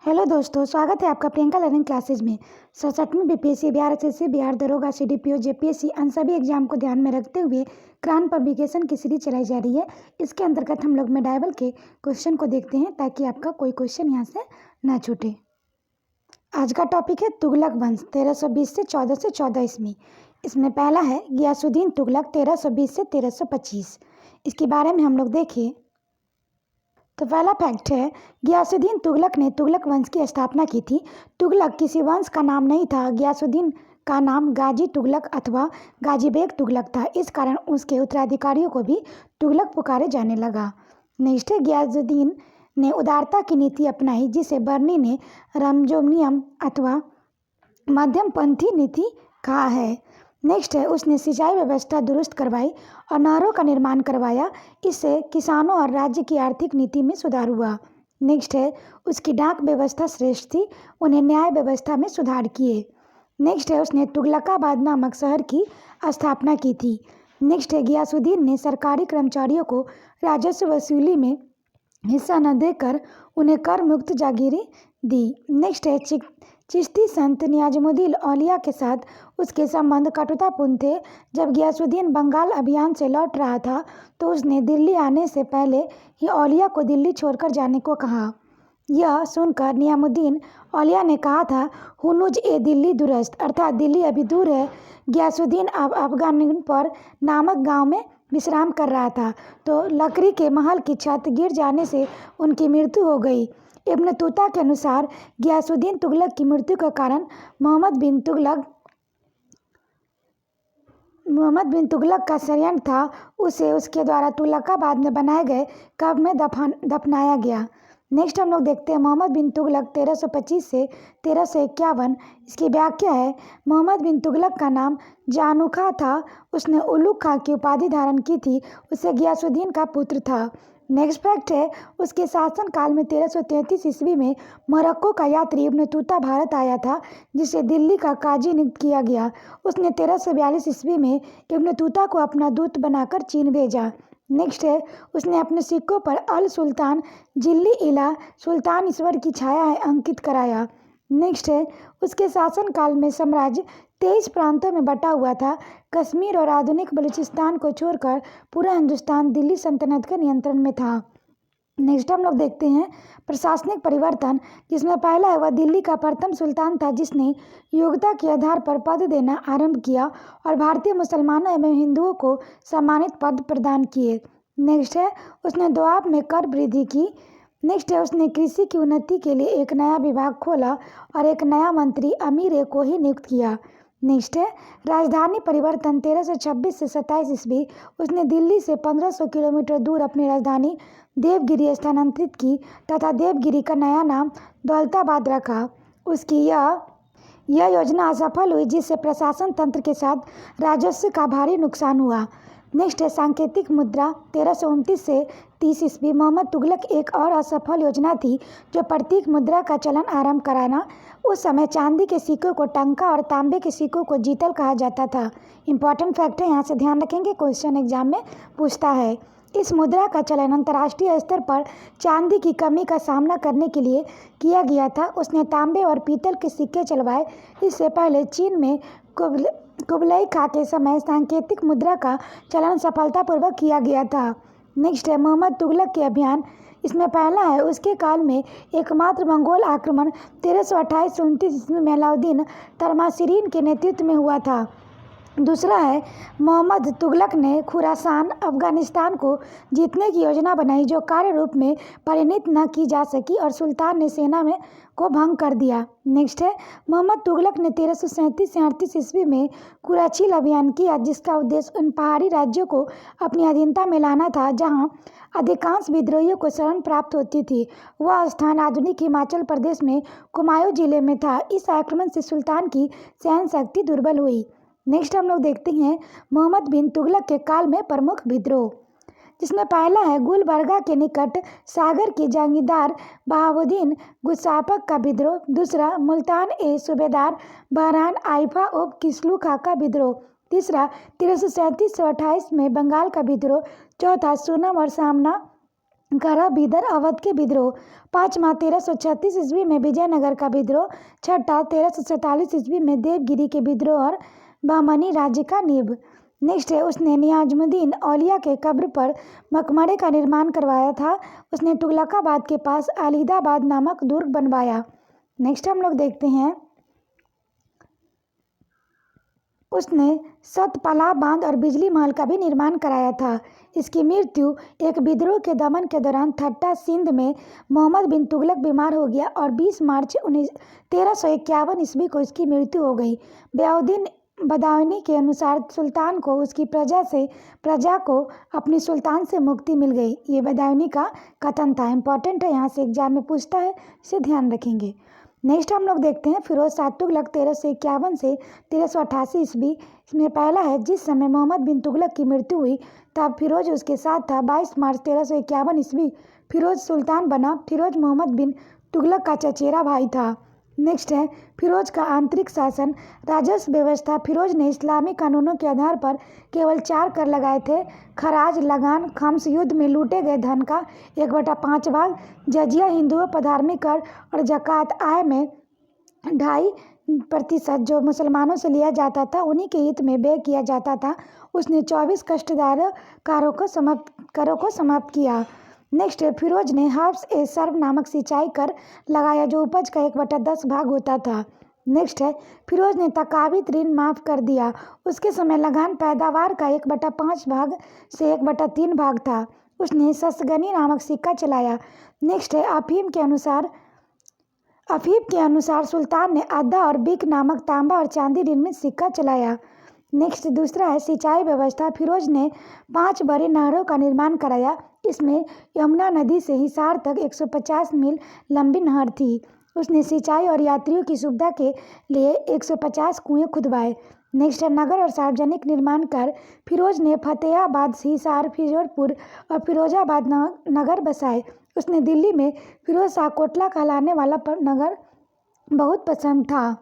Hello दोस्तों, स्वागत है आपका प्रियंका लर्निंग क्लासेज में। 67वीं बीपीएससी बिहार एसएससी बिहार दरोगा सीडीपीओ जेपीएससी इन सभी एग्जाम को ध्यान में रखते हुए क्रांत पब्लिकेशन की सीरीज चलाई जा रही है। इसके अंतर्गत हम लोग मेडाइवल के क्वेश्चन को देखते हैं ताकि आपका कोई क्वेश्चन यहाँ से ना छूटे। आज का टॉपिक है तुगलक वंश 1320 से 1414 ईस्वी। इसमें पहला है गियासुद्दीन तुगलक 1320 से 1325। इसके बारे में हम लोग देखें तो पहला फैक्ट है गियासुद्दीन तुगलक ने तुगलक वंश की स्थापना की थी। तुगलक किसी वंश का नाम नहीं था। गियासुद्दीन का नाम गाजी तुगलक अथवा गाजी बेग तुगलक था। इस कारण उसके उत्तराधिकारियों को भी तुगलक पुकारे जाने लगा। नेक्स्ट है गियासुद्दीन ने उदारता की नीति अपनाई जिसे बर्नी ने रमजोनियम अथवा मध्यमपंथी नीति कहा है। नेक्स्ट है उसने सिंचाई व्यवस्था दुरुस्त करवाई और नहरों का निर्माण करवाया। इससे किसानों और राज्य की आर्थिक नीति में सुधार हुआ। नेक्स्ट है उसकी डाक व्यवस्था श्रेष्ठ थी। उन्हें न्याय व्यवस्था में सुधार किए। नेक्स्ट है उसने तुगलकाबाद नामक शहर की स्थापना की थी। नेक्स्ट है गियासुद्दीन ने सरकारी कर्मचारियों को राजस्व वसूली में हिस्सा न देकर उन्हें कर मुक्त जागीरें दी। नेक्स्ट है चिश्ती संत नियाज़मुद्दीन औलिया के साथ उसके संबंध कटुतापूर्ण थे। जब गियासुद्दीन बंगाल अभियान से लौट रहा था तो उसने दिल्ली आने से पहले ही औलिया को दिल्ली छोड़कर जाने को कहा। यह सुनकर नियामुद्दीन औलिया ने कहा था हुनुज ए दिल्ली दुरस्त, अर्थात दिल्ली अभी दूर है। गियासुद्दीन अब अफगानपुर नामक गांव में विश्राम कर रहा था तो लकड़ी के महल की छत गिर जाने से उनकी मृत्यु हो गई। इब्न तूता के अनुसार गियासुद्दीन तुगलक की मृत्यु का कारण मोहम्मद बिन तुगलक का षड्यंत्र था। उसे उसके द्वारा तुगलकाबाद में बनाए गए कब्र में दफनाया गया। नेक्स्ट हम लोग देखते हैं मोहम्मद बिन तुगलक 1325 से 1351। इसकी व्याख्या है मोहम्मद बिन तुगलक का नाम जानू खां था। उसने उलुग खां की उपाधि धारण की थी। उसे गियासुद्दीन का पुत्र था। नेक्स्ट फैक्ट है उसके शासनकाल में 1333 ईस्वी में मोरक्को का यात्री इब्न तूता भारत आया था जिसे दिल्ली का काजी नियुक्त किया गया। उसने 1342 ईस्वी में इब्न तूता को अपना दूत बनाकर चीन भेजा। नेक्स्ट है उसने अपने सिक्कों पर अल सुल्तान जिल्ली इला सुल्तान ईश्वर की छाया है अंकित कराया। नेक्स्ट है उसके शासनकाल में साम्राज्य 23 प्रांतों में बटा हुआ था। कश्मीर और आधुनिक बलूचिस्तान को छोड़कर पूरा हिंदुस्तान दिल्ली सल्तनत के नियंत्रण में था। नेक्स्ट हम लोग देखते हैं प्रशासनिक परिवर्तन, जिसमें पहला है वह दिल्ली का प्रथम सुल्तान था जिसने योग्यता के आधार पर पद देना आरंभ किया और भारतीय मुसलमानों एवं हिंदुओं को सम्मानित पद प्रदान किए। नेक्स्ट है उसने दोआब में कर वृद्धि की। नेक्स्ट है उसने कृषि की उन्नति के लिए एक नया विभाग खोला और एक नया मंत्री अमीर को ही नियुक्त किया। नेक्स्ट है राजधानी परिवर्तन 1326 से 27 ईस्वी। उसने दिल्ली से 1500 किलोमीटर दूर अपनी राजधानी देवगिरी स्थानांतरित की तथा देवगिरी का नया नाम दौलताबाद रखा। उसकी यह योजना असफल हुई जिससे प्रशासन तंत्र के साथ राजस्व का भारी नुकसान हुआ। नेक्स्ट है सांकेतिक मुद्रा 1329 से 30 ईस्वी। मोहम्मद तुगलक एक और असफल योजना थी जो प्रतीक मुद्रा का चलन आरंभ कराना। उस समय चांदी के सिक्कों को टंका और तांबे के सिक्कों को जीतल कहा जाता था। इंपॉर्टेंट फैक्ट है, यहाँ से ध्यान रखेंगे, क्वेश्चन एग्जाम में पूछता है। इस मुद्रा का चलन अंतर्राष्ट्रीय स्तर पर चांदी की कमी का सामना करने के लिए किया गया था। उसने तांबे और पीतल के सिक्के चलवाए। इससे पहले चीन में कुबलई खां के समय सांकेतिक मुद्रा का चलन सफलतापूर्वक किया गया था। नेक्स्ट है मोहम्मद तुगलक के अभियान। इसमें पहला है उसके काल में एकमात्र मंगोल आक्रमण 1328 से 29 ईस्वी में अलाउद्दीन तर्माशिरीन के नेतृत्व में हुआ था। दूसरा है मोहम्मद तुगलक ने खुरासान अफगानिस्तान को जीतने की योजना बनाई जो कार्य रूप में परिणत न की जा सकी और सुल्तान ने सेना में को भंग कर दिया। नेक्स्ट है मोहम्मद तुगलक ने 1337 से 38 ईस्वी में कुराचील अभियान किया जिसका उद्देश्य उन पहाड़ी राज्यों को अपनी अधीनता में लाना था जहां अधिकांश विद्रोहियों को शरण प्राप्त होती थी। वह स्थान आधुनिक हिमाचल प्रदेश में कुमाऊं जिले में था। इस आक्रमण से सुल्तान की सैन्य शक्ति दुर्बल हुई। नेक्स्ट हम लोग देखते हैं मोहम्मद बिन तुगलक के काल में प्रमुख विद्रोह, जिसमें पहला है गुलबर्गा के निकट सागर के जंगीदार बहाबुद्दीन गुस्सापक का विद्रोह। दूसरा मुल्तान ए सूबेदार बहरान आइफा उप किस्लू खां का विद्रोह। तीसरा 1337 से 28 में बंगाल का विद्रोह। चौथा सोनम और सामना गरा बीदर अवध के विद्रोह। 5 माह 1336 ईस्वी में विजयनगर का विद्रोह। 6 1347 ईस्वी में देवगिरी के विद्रोह और बहमनी राज्य का नींव। नेक्स्ट है, उसने नियाज़मुद्दीन औलिया के कब्र पर मकबरे का निर्माण करवाया था। उसने तुगलकाबाद के पास अलीदाबाद नामक दुर्ग बनवाया। नेक्स्ट हम लोग देखते हैं, उसने सतपला बांध और बिजली महल का भी निर्माण कराया था। इसकी मृत्यु एक विद्रोह के दमन के दौरान ठट्टा सिंध में मोहम्मद बिन तुगलक बीमार हो गया और 20 मार्च 1351 ईस्वी को इसकी मृत्यु हो गई। बयाउद्दीन बदायूनी के अनुसार सुल्तान को उसकी प्रजा को अपनी सुल्तान से मुक्ति मिल गई। ये बदायूनी का कथन था। इंपॉर्टेंट है, यहाँ से एग्जाम में पूछता है, इसे ध्यान रखेंगे। नेक्स्ट हम लोग देखते हैं फिरोज शाह तुगलक 1351 से 1388 ईस्वी। इसमें पहला है, जिस समय मोहम्मद बिन तुगलक की मृत्यु हुई तब फिरोज उसके साथ था। 22 मार्च 1351 ईस्वी फिरोज सुल्तान बना। फिरोज मोहम्मद बिन तुगलक का चचेरा भाई था। नेक्स्ट है, फिरोज का आंतरिक शासन। राजस्व व्यवस्था। फिरोज ने इस्लामी कानूनों के आधार पर केवल 4 कर लगाए थे: खराज, लगान, खम्स, युद्ध में लूटे गए धन का 1/5 भाग, जजिया हिंदुओं पर धार्मिक कर और ज़कात आय में 2.5% जो मुसलमानों से लिया जाता था उन्हीं के हित में व्यय किया जाता था। उसने 24 कष्टदायक करों को समाप्त किया। नेक्स्ट है, फिरोज ने हब्स ए सर्व नामक सिंचाई कर लगाया जो उपज का 1/10 भाग होता था। नेक्स्ट है, फिरोज ने तकावित ऋण माफ़ कर दिया। उसके समय लगान पैदावार का 1/5 भाग से 1/3 भाग था। उसने ससगनी नामक सिक्का चलाया। नेक्स्ट है, अफीफ के अनुसार सुल्तान ने अद्दा और बिक नामक तांबा और चांदी निर्मित सिक्का चलाया। नेक्स्ट दूसरा है, सिंचाई व्यवस्था। फिरोज ने 5 बड़ी नहरों का निर्माण कराया। इसमें यमुना नदी से हिसार तक 150 मील लंबी नहर थी। उसने सिंचाई और यात्रियों की सुविधा के लिए 150 कुएं खुदवाए। नेक्स्ट है, नगर और सार्वजनिक निर्माण कर। फिरोज ने फतेहाबाद, हिसार, फिरोजपुर और फिरोजाबाद नगर बसाए। उसने दिल्ली में फिरोज शाह कोटला कहलाने वाला नगर बहुत पसंद था।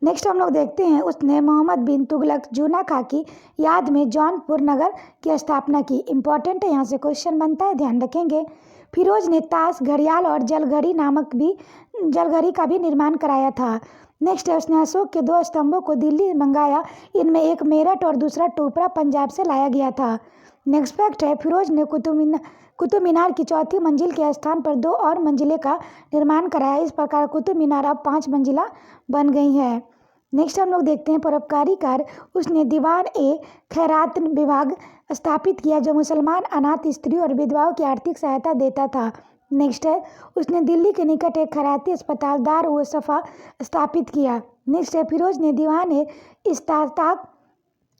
नेक्स्ट हम लोग देखते हैं, उसने मोहम्मद बिन तुगलक जूना खां की याद में जौनपुर नगर की स्थापना की। इंपॉर्टेंट है, यहाँ से क्वेश्चन बनता है, ध्यान रखेंगे। फिरोज ने ताश, घड़ियाल और जलघरी का भी निर्माण कराया था। नेक्स्ट है, उसने अशोक के 2 स्तंभों को दिल्ली मंगाया। इनमें एक मेरठ और दूसरा टोपरा पंजाब से लाया गया था। नेक्स्ट फैक्ट है, फिरोज ने कुतुब मीनार की 4थी मंजिल के स्थान पर 2 और मंजिले का निर्माण कराया। इस प्रकार कुतुब मीनार अब 5 मंजिला बन गई है। नेक्स्ट हम लोग देखते हैं, परोपकारी कार्य। उसने दीवान ए खैरात विभाग स्थापित किया जो मुसलमान अनाथ स्त्रियों और विधवाओं की आर्थिक सहायता देता था। नेक्स्ट है, उसने दिल्ली के निकट एक खैराती अस्पताल दार उ सफ़ा स्थापित किया। नेक्स्ट है, फिरोज ने दीवान ए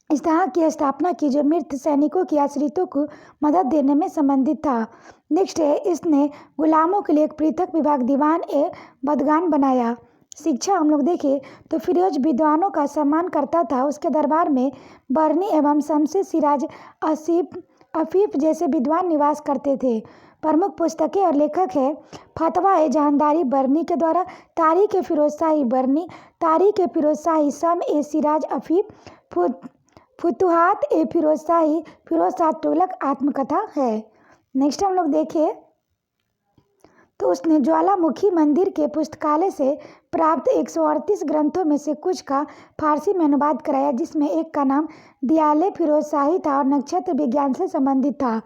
इस्ताह की स्थापना की जो मृत सैनिकों की आश्रितों को मदद देने में संबंधित था। नेक्स्ट है, इसने गुलामों के लिए एक पृथक विभाग दीवान ए बदगान बनाया। शिक्षा हम लोग देखें तो फिरोज विद्वानों का सम्मान करता था। उसके दरबार में बरनी एवं शमसे सिराज, अफीफ जैसे विद्वान निवास करते थे। प्रमुख पुस्तकें और लेखक है फतवा ए जहांदारी बरनी के द्वारा, तारीख ए फिरोज शाही बरनी, तारीख ए फिरोज शाही, शम ए सिराज अफीफ, फुतुहात ए फिरोज शाही, फिरोज शाह तुगलक आत्मकथा है। नेक्स्ट हम लोग देखें तो उसने ज्वालामुखी मंदिर के पुस्तकालय से प्राप्त 138 ग्रंथों में से कुछ का फारसी में अनुवाद कराया, जिसमें एक का नाम दियाले फिरोज शाही था और नक्षत्र विज्ञान से संबंधित था।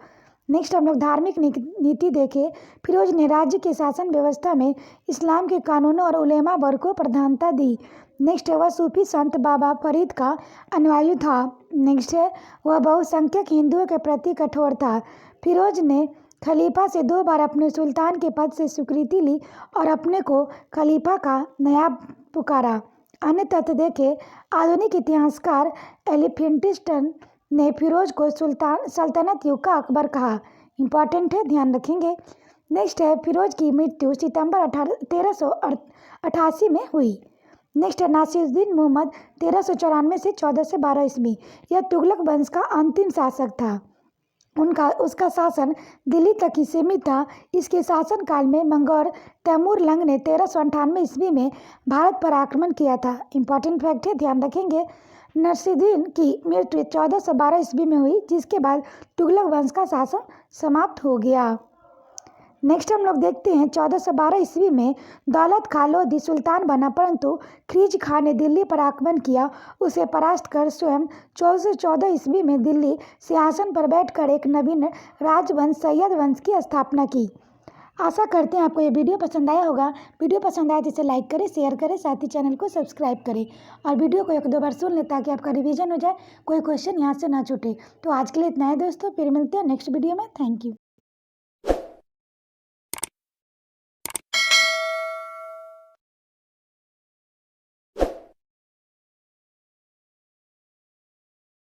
नेक्स्ट हम लोग धार्मिक नीति देखें। फिरोज ने राज्य के शासन व्यवस्था में इस्लाम के कानूनों और उलेमा वर्ग को प्रधानता दी। नेक्स्ट है, वह सूफी संत बाबा फरीद का अनुयायी था। नेक्स्ट है, वह बहुसंख्यक हिंदुओं के प्रति कठोर था। फिरोज ने खलीफा से 2 बार अपने सुल्तान के पद से स्वीकृति ली और अपने को खलीफा का नायब पुकारा। अन्य तथ्य देखें, आधुनिक इतिहासकार एलिफिंटिस्टन ने फिरोज को सल्तनत युग का अकबर कहा। इंपॉर्टेंट है, ध्यान रखेंगे। नेक्स्ट है, फिरोज की मृत्यु सितंबर 1388 में हुई। नेक्स्ट है, नासिरुद्दीन मोहम्मद 1394 से 1412 ईस्वी। यह तुगलक वंश का अंतिम शासक था। उसका शासन दिल्ली तक ही सीमित था। इसके शासनकाल में मंगोर तैमूर लंग ने 1398 ईस्वी में भारत पर आक्रमण किया था। इंपॉर्टेंट फैक्ट है, ध्यान रखेंगे। नसीरुद्दीन की मृत्यु 1412 ईस्वी में हुई, जिसके बाद तुगलक वंश का शासन समाप्त हो गया। नेक्स्ट हम लोग देखते हैं 1412 ईस्वी में दौलत खां लोधी सुल्तान बना, परंतु खिलजी खां ने दिल्ली पर आक्रमण किया। उसे परास्त कर स्वयं 1414 ईस्वी में दिल्ली सिंहासन पर बैठकर एक नवीन राजवंश सैयद वंश की स्थापना की। आशा करते हैं आपको ये वीडियो पसंद आया होगा। वीडियो पसंद आए तो इसे लाइक करें, शेयर करें, साथ ही चैनल को सब्सक्राइब करें और वीडियो को 1-2 बार सुन लें ताकि आपका रिवीजन हो जाए, कोई क्वेश्चन यहाँ से ना छूटे। तो आज के लिए इतना है दोस्तों, फिर मिलते हैं नेक्स्ट वीडियो में। Thank you.